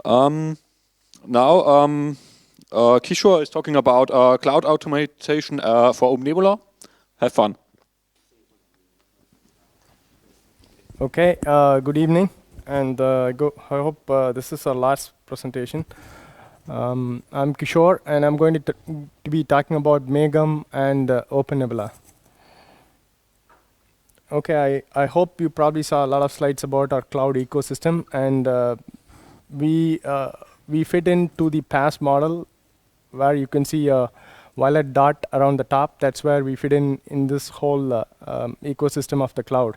Um, now, Kishore is talking about cloud automation for OpenNebula. Have fun. Okay, good evening, and I hope this is our last presentation. I'm Kishore, and I'm going to be talking about Megam and OpenNebula. Okay, I hope you probably saw a lot of slides about our cloud ecosystem, and we fit into the PaaS model, where you can see a violet dot around the top. That's where we fit in this whole ecosystem of the cloud.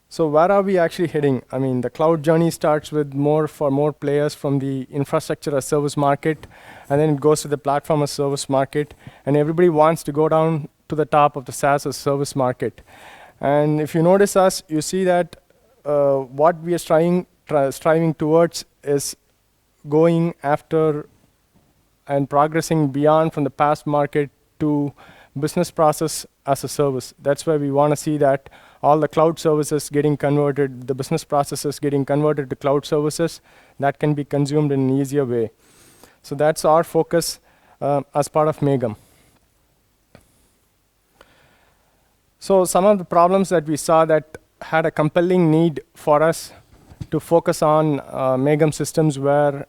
So where are we actually heading? I mean, the cloud journey starts with more players from the infrastructure as service market, and then it goes to the platform as service market, and everybody wants to go down to the top of the SaaS as service market. And if you notice us, you see that what we are striving towards is going after and progressing beyond from the PaaS market to business process as a service. That's where we want to see that all the cloud services getting converted, the business processes getting converted to cloud services that can be consumed in an easier way. So that's our focus as part of Megam. So some of the problems that we saw that had a compelling need for us to focus on Megam systems were,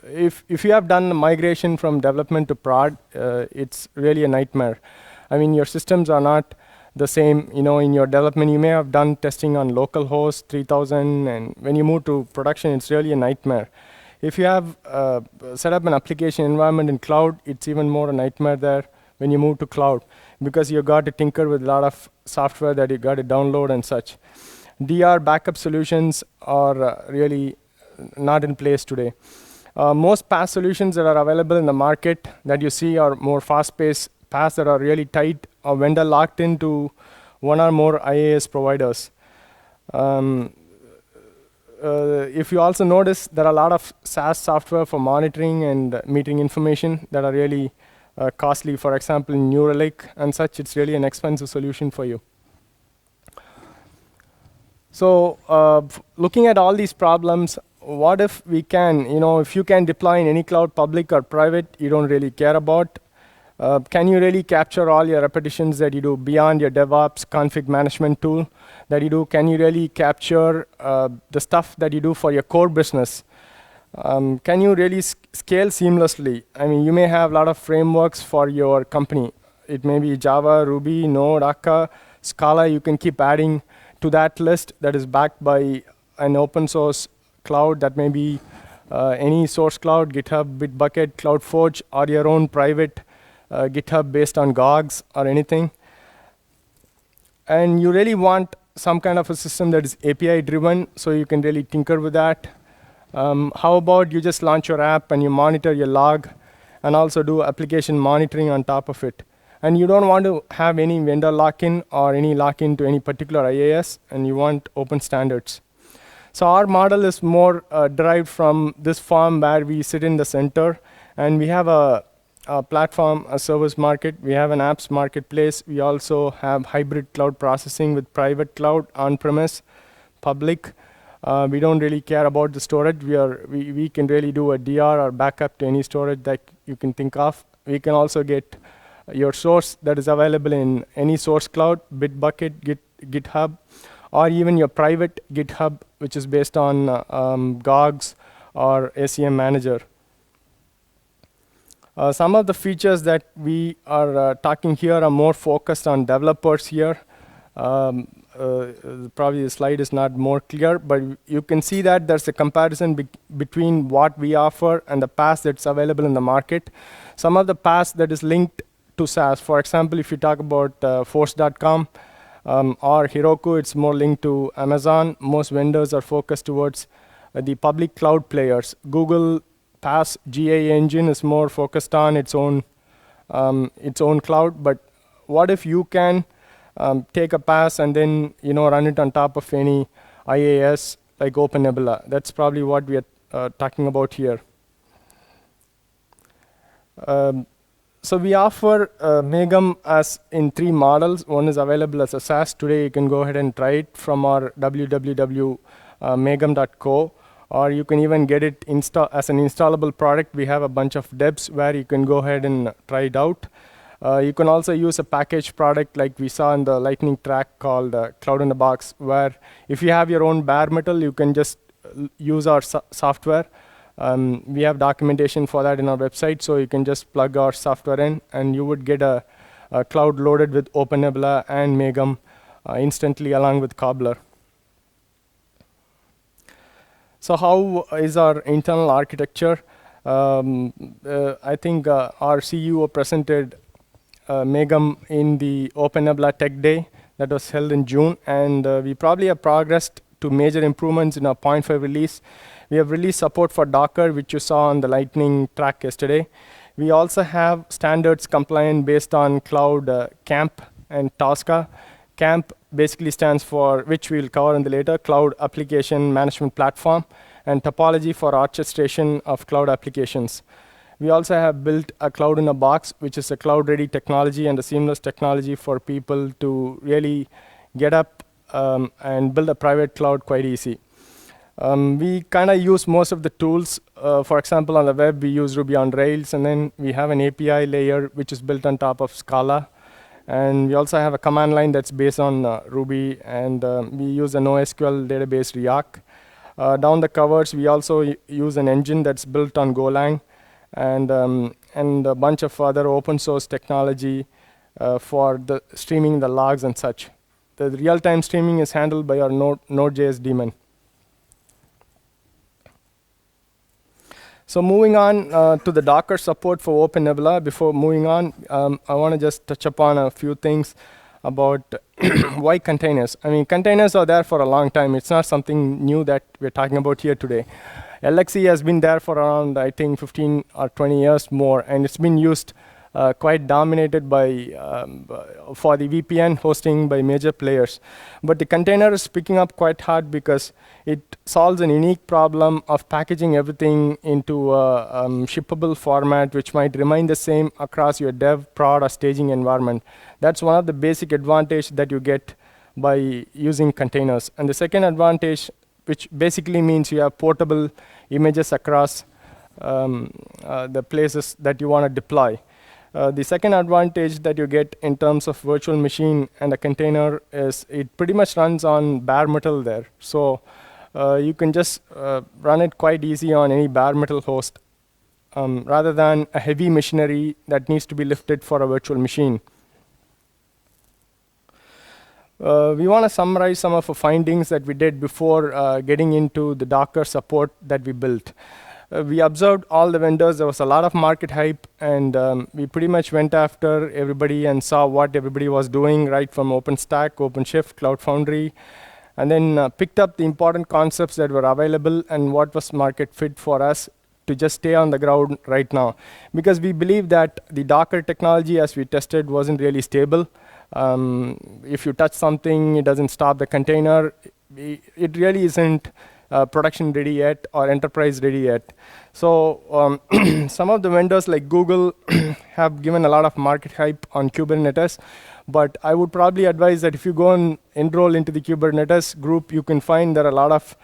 if you have done the migration from development to prod, it's really a nightmare. I mean, your systems are not the same. You know, in your development, you may have done testing on localhost 3000, and when you move to production, it's really a nightmare. If you have set up an application environment in cloud, it's even more a nightmare there when you move to cloud, because you got to tinker with a lot of software that you got to download and such. DR backup solutions are really not in place today. Most PaaS solutions that are available in the market that you see are more fast-paced PaaS that are really tight or vendor locked into one or more IaaS providers. If you also notice, there are a lot of SaaS software for monitoring and metering information that are really costly. For example, in New Relic and such, it's really an expensive solution for you. So looking at all these problems, what if we can, if you can deploy in any cloud, public or private, you don't really care about. Can you really capture all your repetitions that you do beyond your DevOps config management tool that you do? Can you really capture the stuff that you do for your core business? Can you really scale seamlessly? I mean, you may have a lot of frameworks for your company. It may be Java, Ruby, Node, Akka, Scala. You can keep adding to that list that is backed by an open source cloud that may be any source cloud, GitHub, Bitbucket, CloudForge, or your own private GitHub based on GOGS or anything. And you really want some kind of a system that is API driven, so you can really tinker with that. How about you just launch your app and you monitor your log and also do application monitoring on top of it? And you don't want to have any vendor lock-in or any lock-in to any particular IaaS, and you want open standards. So our model is more derived from this farm where we sit in the center, and we have a platform, a service market. We have an apps marketplace. We also have hybrid cloud processing with private cloud, on-premise, public. We don't really care about the storage. We can really do a DR or backup to any storage that you can think of. We can also get your source that is available in any source cloud, Bitbucket, GitHub, or even your private GitHub, which is based on GOGS or ACM Manager. Some of the features that we are talking here are more focused on developers here. Probably the slide is not more clear, but you can see that there's a comparison between what we offer and the PaaS that's available in the market. Some of the PaaS that is linked to SaaS. For example, if you talk about Force.com or Heroku, it's more linked to Amazon. Most vendors are focused towards the public cloud players. Google PaaS GA engine is more focused on its own cloud. But what if you can take a PaaS and then run it on top of any IaaS like OpenNebula? That's probably what we are talking about here. So we offer Megam as in 3 models. One is available as a SaaS. Today you can go ahead and try it from our www megam.co, or you can even get it as an installable product. We have a bunch of debs where you can go ahead and try it out. You can also use a packaged product like we saw in the lightning track called Cloud in a Box, where if you have your own bare metal, you can just use our software. We have documentation for that in our website, so you can just plug our software in, and you would get a cloud loaded with OpenNebula and Megam instantly along with Cobbler. So how is our internal architecture? I think our CEO presented Megam in the OpenNebula Tech Day that was held in June, and we probably have progressed to major improvements in our 0.5 release. We have released support for Docker, which you saw on the lightning track yesterday. We also have standards compliant based on Cloud CAMP and Tosca. CAMP basically stands for, which we'll cover in the later, Cloud Application Management Platform, and topology for orchestration of cloud applications. We also have built a Cloud in a Box, which is a cloud-ready technology and a seamless technology for people to really get up and build a private cloud quite easy. We kind of use most of the tools. For example, on the web, we use Ruby on Rails, and then we have an API layer, which is built on top of Scala. And we also have a command line that's based on Ruby, and we use an NoSQL database, Riak. Down the covers, we also use an engine that's built on Golang, and a bunch of other open source technology for the streaming the logs and such. The real-time streaming is handled by our Node.js daemon. So moving on to the Docker support for OpenNebula. Before moving on, I want to just touch upon a few things about why containers. I mean, containers are there for a long time. It's not something new that we're talking about here today. LXC has been there for around, I think, 15 or 20 years more, and it's been used quite dominated by for the VPN hosting by major players. But the container is picking up quite hard because it solves a unique problem of packaging everything into a shippable format, which might remain the same across your dev, prod, or staging environment. That's one of the basic advantages that you get by using containers. And the second advantage, which basically means you have portable images across the places that you want to deploy. The second advantage that you get in terms of virtual machine and a container is it pretty much runs on bare metal there. So you can just run it quite easy on any bare metal host rather than a heavy machinery that needs to be lifted for a virtual machine. We want to summarize some of the findings that we did before getting into the Docker support that we built. We observed all the vendors. There was a lot of market hype, and we pretty much went after everybody and saw what everybody was doing, right from OpenStack, OpenShift, Cloud Foundry, and then picked up the important concepts that were available and what was market fit for us to just stay on the ground right now. Because we believe that the Docker technology, as we tested, wasn't really stable. If you touch something, it doesn't stop the container. It really isn't production ready yet or enterprise ready yet. So some of the vendors like Google have given a lot of market hype on Kubernetes, but I would probably advise that if you go and enroll into the Kubernetes group, you can find there are a lot of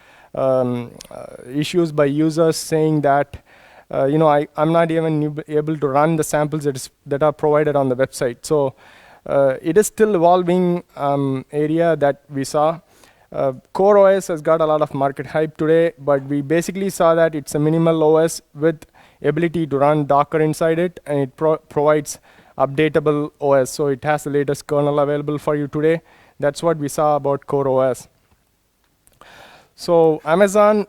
issues by users saying that I'm not even able to run the samples that are provided on the website. So it is still evolving area that we saw. CoreOS has got a lot of market hype today, but we basically saw that it's a minimal OS with ability to run Docker inside it, and it provides updatable OS. So it has the latest kernel available for you today. That's what we saw about CoreOS. So Amazon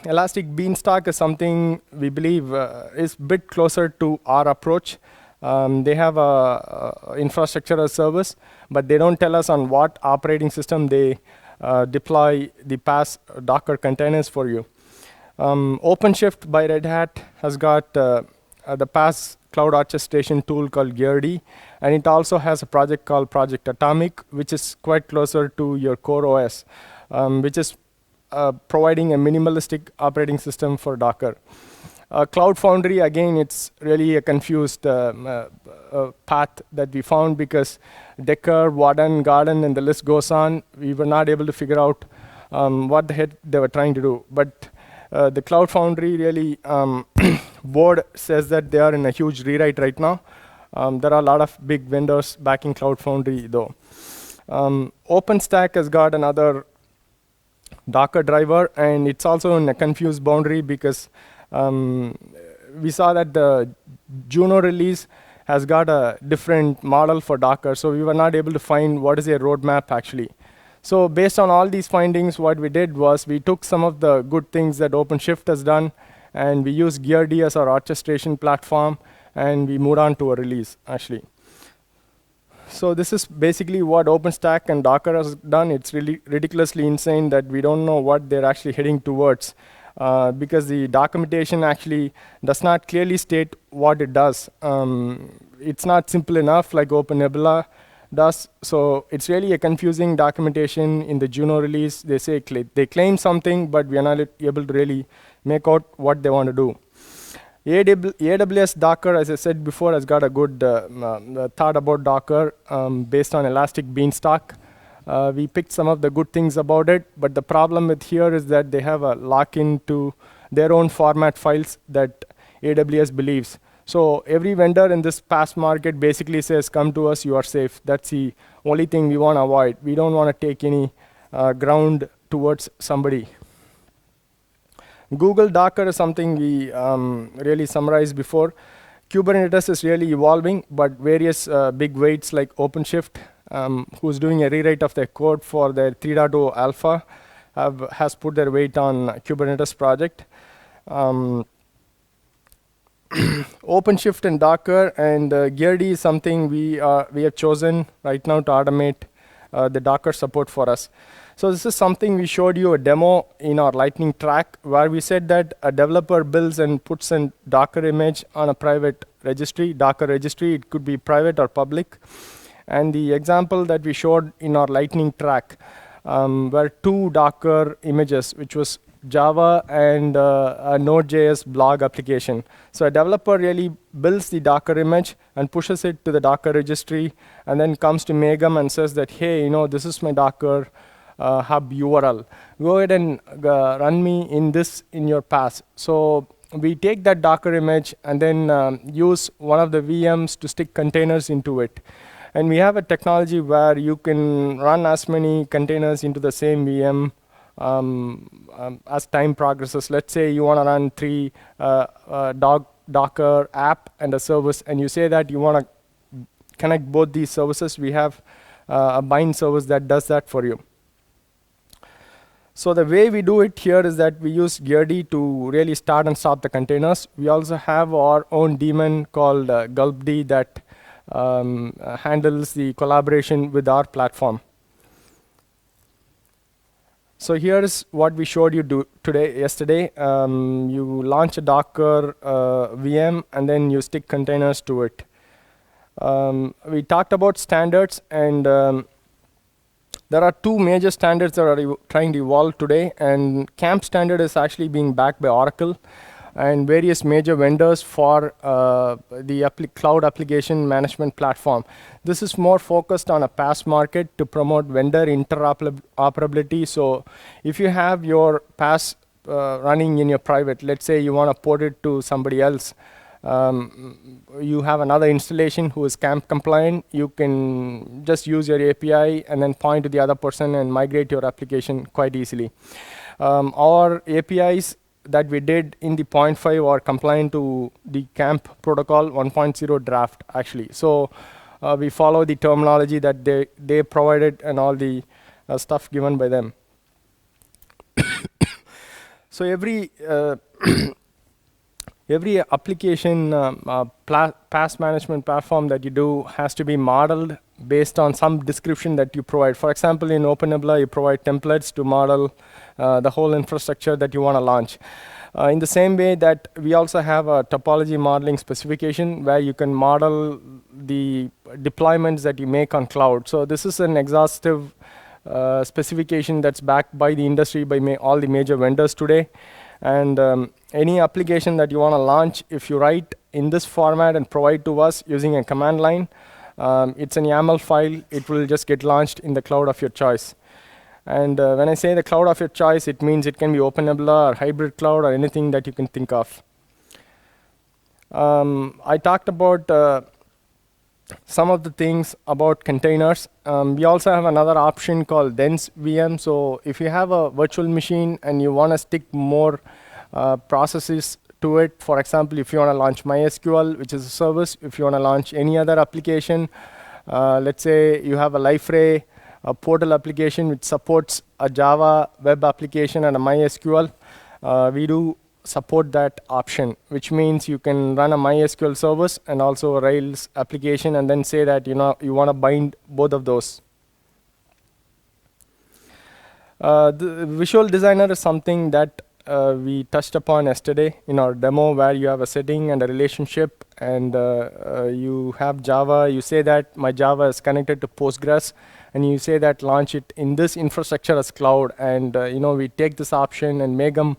Elastic Beanstalk is something we believe is a bit closer to our approach. They have a infrastructure as service, but they don't tell us on what operating system they deploy the PaaS Docker containers for you. OpenShift by Red Hat has got the PaaS cloud orchestration tool called Geardy, and it also has a project called Project Atomic, which is quite closer to your CoreOS, which is providing a minimalistic operating system for Docker. Cloud Foundry, again, it's really a confused path that we found because Decker, Warden, Garden, and the list goes on. We were not able to figure out what the heck they were trying to do. But the Cloud Foundry really board says that they are in a huge rewrite right now. There are a lot of big vendors backing Cloud Foundry though. OpenStack has got another Docker driver, and it's also in a confused boundary because we saw that the Juno release has got a different model for Docker, so we were not able to find what is a roadmap actually. So based on all these findings, what we did was we took some of the good things that OpenShift has done, and we used GearD as our orchestration platform, and we moved on to a release actually. So this is basically what OpenStack and Docker has done. It's really ridiculously insane that we don't know what they're actually heading towards because the documentation actually does not clearly state what it does. It's not simple enough like OpenNebula does. So it's really a confusing documentation in the Juno release. They say they claim something, but we are not able to really make out what they want to do. AWS Docker, as I said before, has got a good thought about Docker based on Elastic Beanstalk. We picked some of the good things about it, but the problem with here is that they have a lock-in to their own format files that AWS believes. So every vendor in this PaaS market basically says, come to us, you are safe. That's the only thing we want to avoid. We don't want to take any ground towards somebody. Google Docker is something we really summarized before. Kubernetes is really evolving, but various big weights like OpenShift, who's doing a rewrite of their code for their 3.0 alpha, has put their weight on Kubernetes project. OpenShift and Docker and GearD is something we have chosen right now to automate the Docker support for us. So this is something we showed you a demo in our lightning track where we said that a developer builds and puts a Docker image on a private registry, Docker registry. It could be private or public. And the example that we showed in our lightning track were two Docker images, which was Java and a Node.js blog application. So a developer really builds the Docker image and pushes it to the Docker registry and then comes to Megum and says that, hey, this is my Docker hub URL. Go ahead and run me in your PaaS. So we take that Docker image and then use one of the VMs to stick containers into it. And we have a technology where you can run as many containers into the same VM as time progresses. Let's say you want to run 3 Docker app and a service, and you say that you want to connect both these services. We have a bind service that does that for you. So the way we do it here is that we use GearD to really start and stop the containers. We also have our own daemon called gulpd that handles the collaboration with our platform. So here is what we showed you yesterday. You launch a Docker VM and then you stick containers to it. We talked about standards, and there are 2 major standards that are trying to evolve today, and CAMP standard is actually being backed by Oracle and various major vendors for the cloud application management platform. This is more focused on a PaaS market to promote vendor interoperability. So if you have your PaaS running in your private, let's say you want to port it to somebody else, you have another installation who is CAMP compliant, you can just use your API and then point to the other person and migrate your application quite easily. Our APIs that we did in the 0.5 are compliant to the CAMP protocol 1.0 draft actually. So we follow the terminology that they provided and all the stuff given by them. So every application PaaS management platform that you do has to be modeled based on some description that you provide. For example, in OpenNebula, you provide templates to model the whole infrastructure that you want to launch. In the same way that we also have a topology modeling specification where you can model the deployments that you make on cloud. So this is an exhaustive specification that's backed by the industry, by all the major vendors today. And any application that you want to launch, if you write in this format and provide to us using a command line, it's an YAML file. It will just get launched in the cloud of your choice. And when I say the cloud of your choice, it means it can be OpenNebula or hybrid cloud or anything that you can think of. I talked about some of the things about containers. We also have another option called dense VM. So if you have a virtual machine and you want to stick more processes to it, for example, if you want to launch MySQL, which is a service, if you want to launch any other application, let's say you have a Liferay, a portal application which supports a Java web application and a MySQL, we do support that option, which means you can run a MySQL service and also a Rails application, and then say that you want to bind both of those. The Visual Designer is something that we touched upon yesterday in our demo, where you have a setting and a relationship, and you have Java. You say that my Java is connected to Postgres, and you say that launch it in this infrastructure as cloud, and we take this option and Megam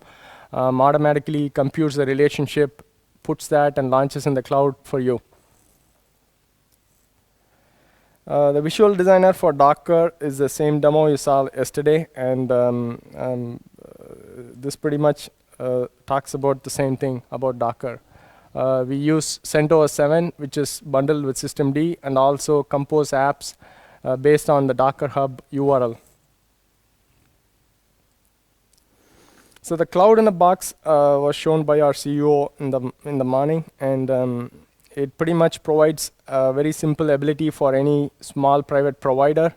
automatically computes the relationship, puts that, and launches in the cloud for you. The Visual Designer for Docker is the same demo you saw yesterday, and this pretty much talks about the same thing about Docker. We use CentOS 7, which is bundled with systemd, and also compose apps based on the Docker Hub URL. So the cloud in a box was shown by our CEO in the morning, and it pretty much provides a very simple ability for any small private provider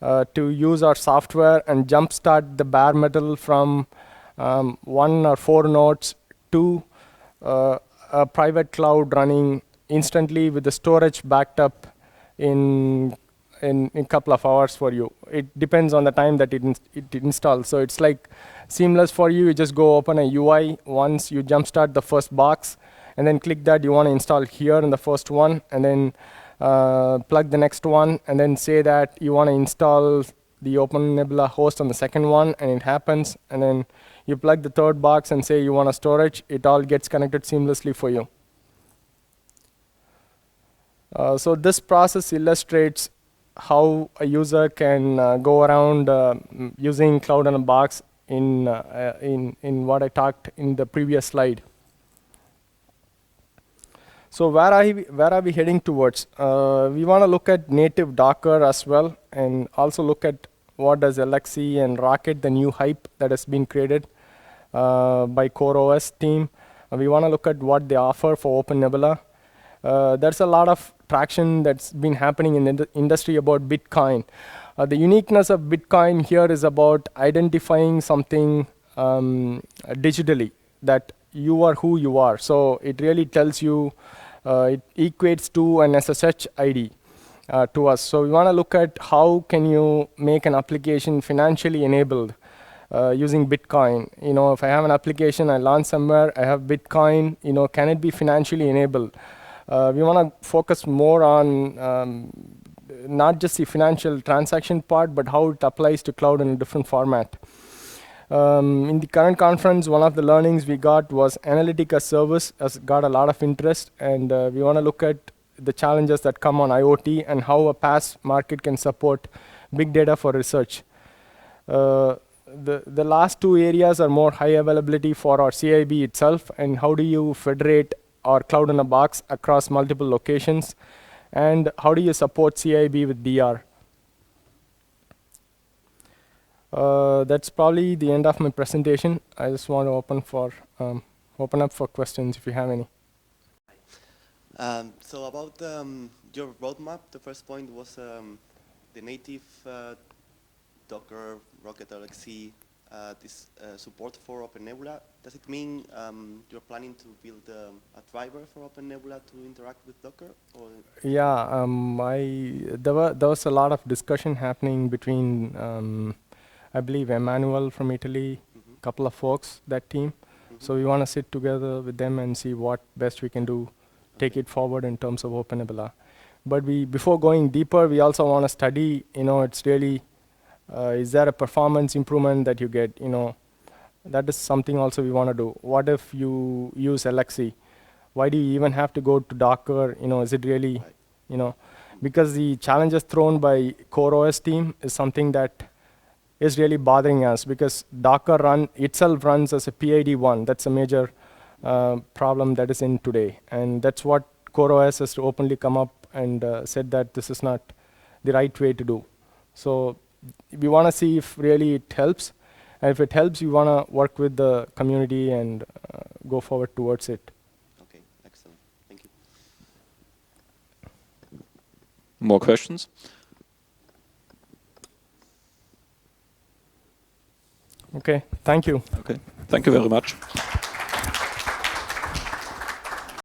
to use our software and jumpstart the bare metal from 1 or 4 nodes to a private cloud running instantly with the storage backed up in a couple of hours for you. It depends on the time that it installs. So it's like seamless for you. You just go open a UI once you jumpstart the first box, and then click that you want to install here in the first one, and then plug the next one, and then say that you want to install the OpenNebula host on the second one, and it happens. And then you plug the third box and say you want a storage. It all gets connected seamlessly for you. So this process illustrates how a user can go around using cloud in a box in what I talked in the previous slide. So where are we heading towards? We want to look at native Docker as well, and also look at what does LXC and Rocket, the new hype that has been created by CoreOS team. We want to look at what they offer for OpenNebula. There's a lot of traction that's been happening in the industry about Bitcoin. The uniqueness of Bitcoin here is about identifying something digitally, that you are who you are. So it really tells you, it equates to an SSH ID to us. So we want to look at how can you make an application financially enabled using Bitcoin. If I have an application, I launch somewhere, I have Bitcoin, can it be financially enabled? We want to focus more on not just the financial transaction part, but how it applies to cloud in a different format. In the current conference, one of the learnings we got was Analytica service has got a lot of interest, and we want to look at the challenges that come on IoT and how a PaaS market can support big data for research. The last 2 areas are more high availability for our CIB itself, and how do you federate our cloud in a box across multiple locations, and how do you support CIB with DR? That's probably the end of my presentation. I just want to open up for questions if you have any. So about your roadmap, the first point was the native Docker, Rocket LXC, this support for OpenNebula. Does it mean you're planning to build a driver for OpenNebula to interact with Docker? Or? Yeah, there was a lot of discussion happening between, I believe, Emmanuel from Italy, a couple of folks, that team. So we want to sit together with them and see what best we can do, take it forward in terms of OpenNebula. But before going deeper, we also want to study, it's really, is there a performance improvement that you get? That is something also we want to do. What if you use LXC? Why do you even have to go to Docker? Is it really, because the challenges thrown by CoreOS team is something that is really bothering us, because Docker run itself runs as a PID1. That's a major problem that is in today. And that's what CoreOS has to openly come up and said that this is not the right way to do. So we want to see if really it helps. And if it helps, we want to work with the community and go forward towards it. Okay, excellent. Thank you. More questions? Okay, thank you. Okay, thank you very much.